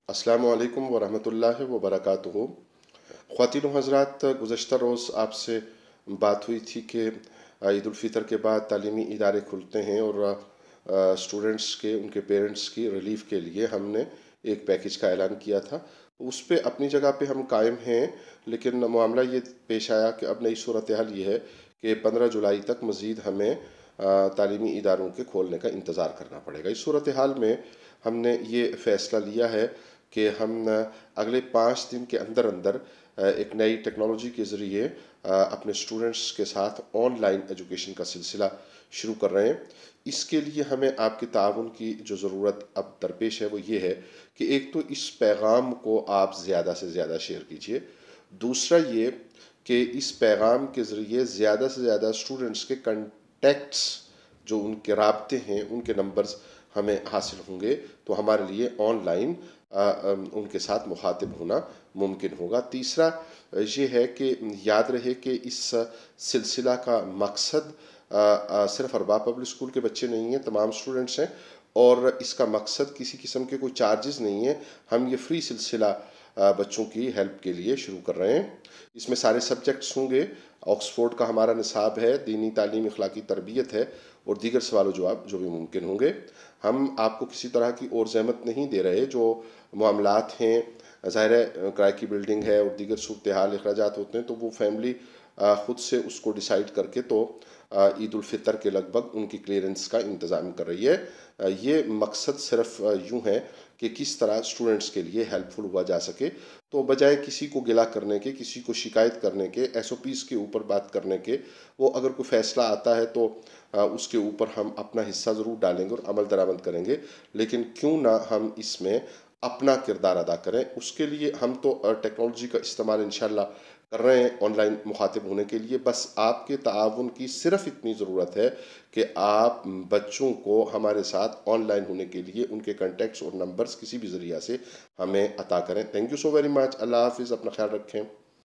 السلام علیکم ورحمۃ اللہ وبرکاتہ۔ خواتین و حضرات، گزشتہ روز آپ سے بات ہوئی تھی کہ عید الفطر کے بعد تعلیمی ادارے کھلتے ہیں اور اسٹوڈنٹس کے ان کے پیرنٹس کی ریلیف کے لیے ہم نے ایک پیکج کا اعلان کیا تھا۔ اس پہ اپنی جگہ پہ ہم قائم ہیں، لیکن معاملہ یہ پیش آیا کہ اب نئی صورتحال یہ ہے کہ 15 جولائی تک مزید ہمیں تعلیمی اداروں کے کھولنے کا انتظار کرنا پڑے گا۔ اس صورتحال میں ہم نے یہ فیصلہ لیا ہے کہ ہم اگلے 5 دن کے اندر اندر ایک نئی ٹیکنالوجی کے ذریعے اپنے اسٹوڈنٹس کے ساتھ آن لائن ایجوکیشن کا سلسلہ شروع کر رہے ہیں۔ اس کے لیے ہمیں آپ کے تعاون کی جو ضرورت اب درپیش ہے وہ یہ ہے کہ ایک تو اس پیغام کو آپ زیادہ سے زیادہ شیئر کیجئے، دوسرا یہ کہ اس پیغام کے ذریعے زیادہ سے زیادہ اسٹوڈنٹس کے کنٹیکٹس جو ان کے رابطے ہیں ان کے نمبرز ہمیں حاصل ہوں گے تو ہمارے لیے آن لائن ان کے ساتھ مخاطب ہونا ممکن ہوگا۔ تیسرا یہ ہے کہ یاد رہے کہ اس سلسلہ کا مقصد صرف ارباب پبلک اسکول کے بچے نہیں ہیں، تمام اسٹوڈنٹس ہیں، اور اس کا مقصد کسی قسم کے کوئی چارجز نہیں ہیں۔ ہم یہ فری سلسلہ بچوں کی ہیلپ کے لیے شروع کر رہے ہیں۔ اس میں سارے سبجیکٹس ہوں گے۔ آکسفورڈ کا ہمارا نصاب ہے، دینی تعلیم، اخلاقی تربیت ہے، اور دیگر سوال و جواب جو بھی ممکن ہوں گے۔ ہم آپ کو کسی طرح کی اور زحمت نہیں دے رہے۔ جو معاملات ہیں، ظاہر ہے کرائے کی بلڈنگ ہے اور دیگر صورتحال اخراجات ہوتے ہیں تو وہ فیملی خود سے اس کو ڈیسائیڈ کر کے تو عید الفطر کے لگ بھگ ان کی کلیئرنس کا انتظام کر رہی ہے۔ یہ مقصد صرف یوں ہے کہ کس طرح اسٹوڈنٹس کے لیے ہیلپ فل ہوا جا سکے، تو بجائے کسی کو گلہ کرنے کے، کسی کو شکایت کرنے کے، ایس او پیز کے اوپر بات کرنے کے، وہ اگر کوئی فیصلہ آتا ہے تو اس کے اوپر ہم اپنا حصہ ضرور ڈالیں گے اور عمل درآمد کریں گے، لیکن کیوں نہ ہم اس میں اپنا کردار ادا کریں۔ اس کے لیے ہم تو ٹیکنالوجی کا استعمال انشاءاللہ کر رہے ہیں آن لائن مخاطب ہونے کے لیے۔ بس آپ کے تعاون کی صرف اتنی ضرورت ہے کہ آپ بچوں کو ہمارے ساتھ آن لائن ہونے کے لیے ان کے کنٹیکٹس اور نمبرز کسی بھی ذریعہ سے ہمیں عطا کریں۔ Thank you so very much. اللہ حافظ، اپنا خیال رکھیں۔